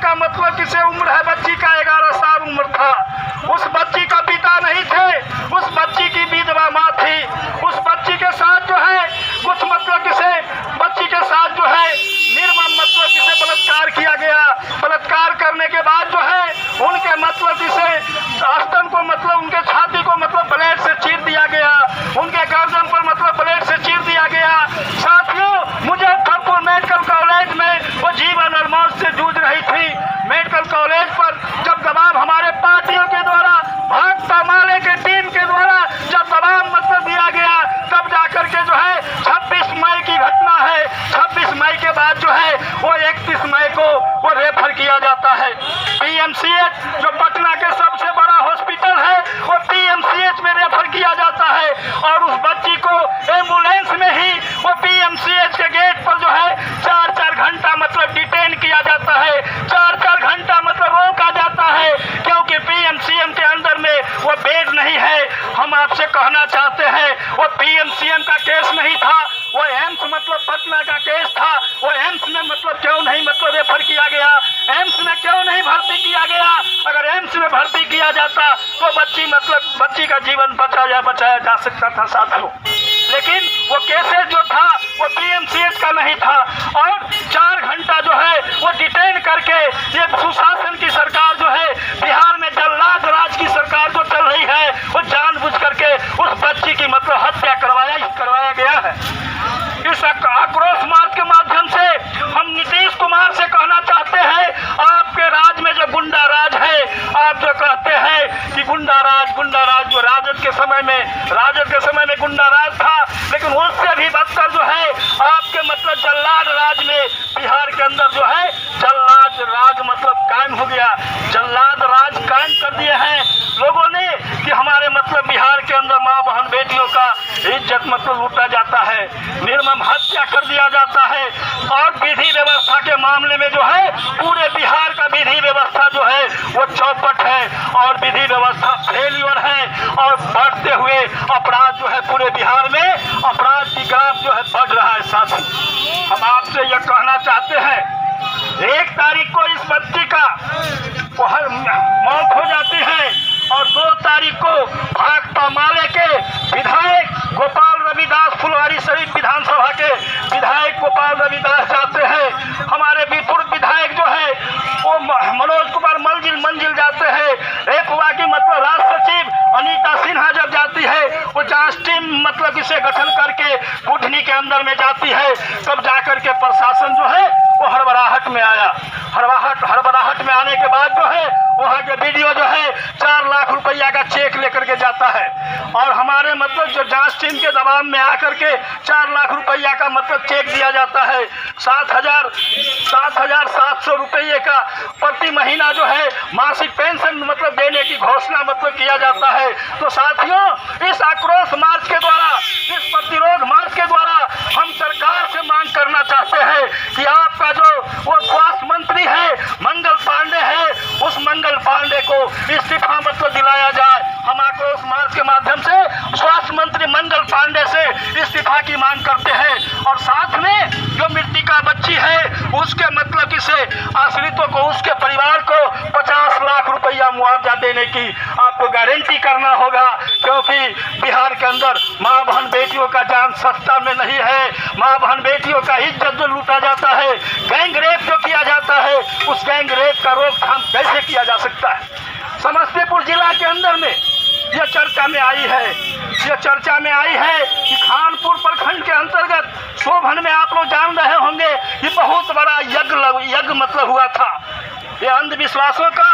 का मतलब किसे उम्र है, बच्ची का 11 साल उम्र था। उस बच्ची का पिता नहीं थे, उस बच्ची की विधवा माँ थी। उस बच्ची के साथ जो है कुछ मतलब किसे बच्ची के साथ जो है निर्मम मतलब किसे बलात्कार किया गया। बलात्कार करने के बाद जो है उनके मतलब किसे स्तन को मतलब उनके छाती को मतलब ब्लेड से चीर दिया गया, उनके गर्दन पर मतलब ब्लेड से चीर दिया गया। साथियों, मुजफ्फरपुर मेडिकल कॉलेज में वो जीवन और मौत से जूझ रही थी। मेडिकल कॉलेज पर जब दबाव हमारे पार्टियों के द्वारा, भाकपा माले के टीम के द्वारा जब दबाव मतलब दिया गया, तब जाकर के जो है 26 मई की घटना है। 26 मई के बाद जो है वो 31 मई को वो रेफर किया जाता है पीएमसीएच, जो पटना के सबसे बड़ा हॉस्पिटल है, वो पीएमसीएच में रेफर किया जाता है। और उस बच्ची को एम्बुलेंस में ही वो पीएमसीएच के गेट पर जो है 4-4 घंटा मतलब डिटेन किया जाता है। 4-4 घंटा मतलब रोका जाता है, क्योंकि पीएमसीएम के अंदर में वो बेड नहीं है। हम आपसे कहना चाहते हैं वो पीएमसीएम का केस नहीं था, वो एम्स मतलब पटना का केस था। वो एम्स में मतलब क्यों नहीं मतलब रेफर किया गया, एम्स में क्यों नहीं भर्ती किया गया? अगर एम्स में भर्ती किया जाता तो बच्ची का जीवन बचाया जा सकता था साथियों। लेकिन वो केसेस जो था वो पीएमसीएच का नहीं था। और 4 घंटा जो है वो डिटेन करके ये सुशासन की सरकार जो है, बिहार में जल्लाद राज की सरकार जो चल रही है, वो जानबूझ करके उस बच्ची की मतलब हत्या करवाया गया है। इस आक्रोश मार्च के माध्यम से हम नीतीश कुमार से कहना चाहते हैं, आपके राज में जो गुंडा राज है, आप जो कहते हैं कि गुंडा राज जो राजद के समय में गुंडा राज था, लेकिन उससे भी बदतर जो है आपके मतलब जल्लाद राज में बिहार के अंदर जो है जल्लाद राज मतलब कायम हो गया। जल्लाद राज कायम कर दिए हैं लोगों ने कि हमारे मतलब बिहार के अंदर माँ बहन बेटियों का इज्जत मतलब लूटा जाता है, निर्मम हत्या कर दिया जाता है। और विधि व्यवस्था के मामले में जो है पूरे बिहार का विधि व्यवस्था जो है वो चौपट है और विधि व्यवस्था फेलियर है। और बढ़ते हुए अपराध जो है पूरे बिहार में अपराध की ग्राफ जो है बढ़ रहा है। साथी, हम आपसे यह कहना चाहते हैं, 1 तारीख को इस बच्ची का मौत हो जाती है और 2 तारीख को भाकपा माले के विधायक गोपाल रविदास फुलवारीशरीफ विधानसभा के विधायक गोपाल रविदास जाते हैं। हमारे पूर्व विधायक जो है वो मनोज कुमार मंजिल जाते हैं। रेपवा की मतलब राष्ट्र सचिव अनीता सिन्हा जब जाती है, वो जांच टीम मतलब इसे गठन करके कुटनी के अंदर में जाती है, तब जाकर के प्रशासन जो है वो हड़बड़ाहट में आया। हड़बड़ाहट में आने के बाद जो है वहाँ के वीडियो जो है 4 लाख रुपया का चेक लेकर के जाता है। और हमारे मतलब जो जांच टीम के दबाव में आकर के 4 लाख रुपया का मतलब चेक दिया जाता है। 7,700 रुपये का प्रति महीना जो है मासिक पेंशन मतलब देने की घोषणा मतलब किया जाता है। तो साथियों, इस आक्रोश मार्च के द्वारा, इस प्रतिरोध मार्च के द्वारा हम सरकार से मांग करना चाहते हैं कि आपका जो वो स्वास्थ्य मंत्री है मंगल पांडे है, उस मंगल पांडे को इस्तीफा मतलब दिलाया जाए। हम आक्रोश मार्च के माध्यम से स्वास्थ्य मंत्री मंगल पांडे से इस्तीफा की मांग करते हैं। और साथ में जो मृतिका बच्ची है उसके मतलब किसे आश्रितों को, उसके परिवार को 50 लाख रुपया मुआवजा देने की आपको गारंटी करना होगा, क्योंकि बिहार के अंदर माँ बहन बेटियों का जान सस्ता में नहीं है। माँ बहन बेटियों का इज्जत जो लूटा जाता है, गैंग रेप जो किया जाता है, उस गैंग रेप का रोकथाम कैसे किया जा सकता है? समस्तीपुर जिला के अंदर में यह चर्चा में आई है कि खानपुर प्रखंड के अंतर्गत शोभन में आप लोग जान रहे होंगे कि बहुत बड़ा यज्ञ मतलब हुआ था। ये अंधविश्वासों का,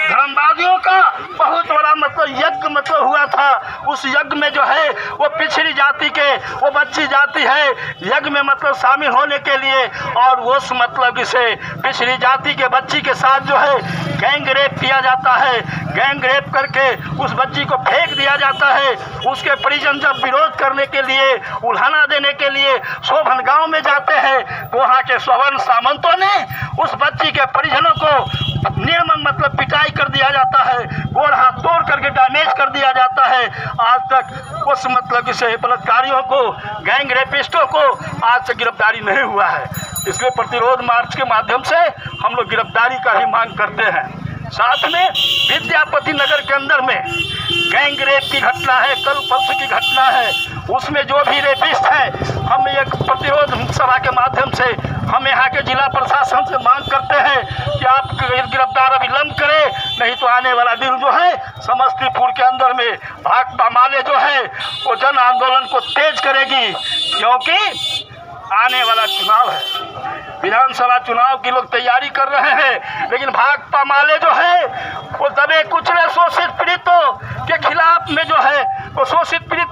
धर्मवादियों का बहुत बड़ा मतलब यज्ञ मतलब हुआ था। उस यज्ञ में जो है वो पिछड़ी जाति के वो बच्ची जाती है यज्ञ में मतलब शामिल होने के लिए, और उस मतलब इसे पिछड़ी जाति के बच्ची के साथ जो है गैंग रेप किया जाता है। गैंग रेप करके उस बच्ची को फेंक दिया जाता है। उसके परिजन जब विरोध करने के लिए, उल्हाना देने के लिए शोभन गांव में जाते हैं, वहाँ के स्वर्ण सामंतों ने उस बच्ची के परिजनों को निर्मम मतलब पिटाई कर दिया जाता है, गोड़ हाथ तोड़ करके डैमेज कर दिया जाता है। आज तक उस मतलब इसे बलात्कारियों को, गैंग रेपिस्टों को आज तक गिरफ्तारी नहीं हुआ है। इसलिए प्रतिरोध मार्च के माध्यम से हम लोग गिरफ्तारी का ही मांग करते हैं। साथ में विद्यापति नगर के अंदर में गैंग रेप की घटना है, कल परसों की घटना है, उसमें जो भी रेपिस्ट है, हम एक प्रतिरोध सभा के माध्यम से हम यहाँ के जिला प्रशासन से मांग करते हैं कि आप गिरफ्तार अविलंब करें, नहीं तो आने वाला दिन जो है समस्तीपुर के अंदर में भाकपा माले जो है वो जन आंदोलन को तेज करेगी, क्योंकि आने वाला चुनाव है, विधानसभा चुनाव की लोग तैयारी कर रहे हैं। लेकिन भाकपा माले जो है वो दबे कुचले शोषित पीड़ितों के खिलाफ में जो है वो शोषित पीड़ित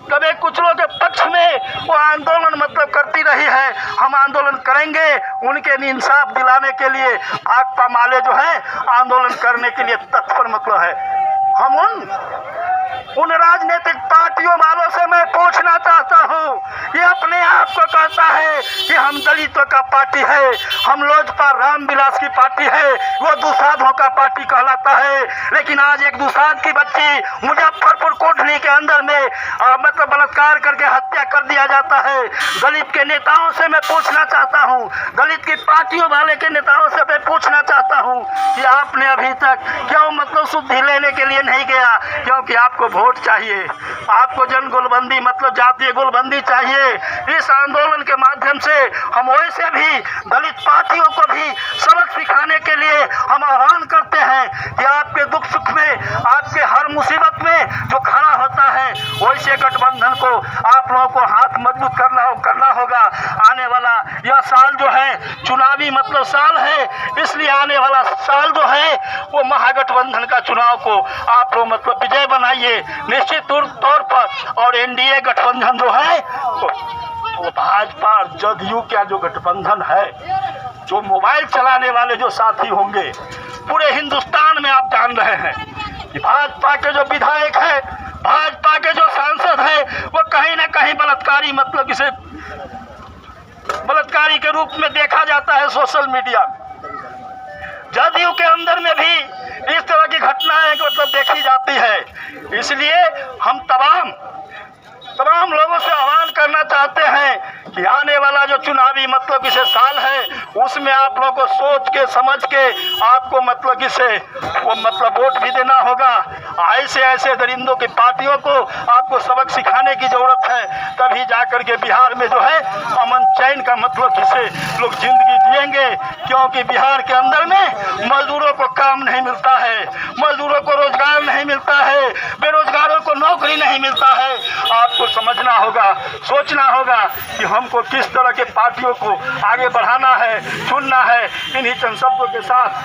दबे कुचलों के पक्ष में वो आंदोलन मतलब करती रही है। हम आंदोलन करेंगे उनके इंसाफ दिलाने के लिए। भाकपा माले जो है आंदोलन करने के लिए तत्पर मतलब है। हम उन राजनीतिक पार्टियों वालों से मैं पूछना चाहता हूँ, ये अपने आप को कहता है कि हम दलितों का पार्टी है, हम लोजपा रामविलास की पार्टी है, वो दुसाधों का पार्टी कहलाता है। लेकिन आज एक दुसाध की बच्ची मुजफ्फरपुर कोठरी के अंदर में मतलब बलात्कार करके हत्या कर दिया जाता है। दलित के नेताओं से मैं पूछना चाहता हूँ, दलित की पार्टियों वाले के नेताओं से मैं पूछना चाहता हूँ कि आपने अभी तक क्यों मतलब शुद्धि लेने के लिए नहीं गया? क्योंकि आपको वोट चाहिए, आपको जन गोलबंदी मतलब जातीय गोलबंदी चाहिए। इस आंदोलन के माध्यम से हम वैसे भी दलित पार्टियों को भी सबक सिखाने के लिए हम आह्वान करते हैं कि आपके दुख सुख में, आपके हर मुसीबत में जो खड़ा होता है, वैसे गठबंधन को आप लोगों को हाथ मजबूत करना होगा। आने वाला यह साल जो है चुनावी मतलब साल है, इसलिए आने वाला साल जो है वो महागठबंधन का चुनाव को आप लोग मतलब विजय बनाइए निश्चित तौर पर। और एनडीए गठबंधन जो है वो भाजपा और जदयू का जो गठबंधन है, जो मोबाइल चलाने वाले जो साथी होंगे पूरे हिंदुस्तान में आप जान रहे हैं कि भाजपा के जो विधायक है, भाजपा के जो सांसद है, वो कहीं ना कहीं बलात्कारी मतलब इसे बलात्कारी के रूप में देखा जाता है सोशल मीडिया में। जदयू के अंदर में भी इस तरह की घटनाएं मतलब देखी जाती है। इसलिए हम तमाम लोगों से आह्वान करना चाहते हैं कि आने वाला जो चुनावी मतलब इसे साल है, उसमें आप लोगों को सोच के समझ के आपको मतलब इसे वो मतलब वोट भी देना होगा। ऐसे दरिंदों की पार्टियों को आपको सबक सिखाने की जरूरत है, तभी जाकर के बिहार में जो है अमन चैन का मतलब इसे लोग जिंदगी जिएंगे। क्योंकि बिहार के अंदर में मजदूरों को काम नहीं मिलता है, मजदूरों को रोजगार नहीं मिलता है, बेरोजगारों को नौकरी नहीं मिलता है। आपको समझना होगा, सोचना होगा कि हमको किस तरह के पार्टियों को आगे बढ़ाना है, चुनना है। इन्हीं चंद शब्दों के साथ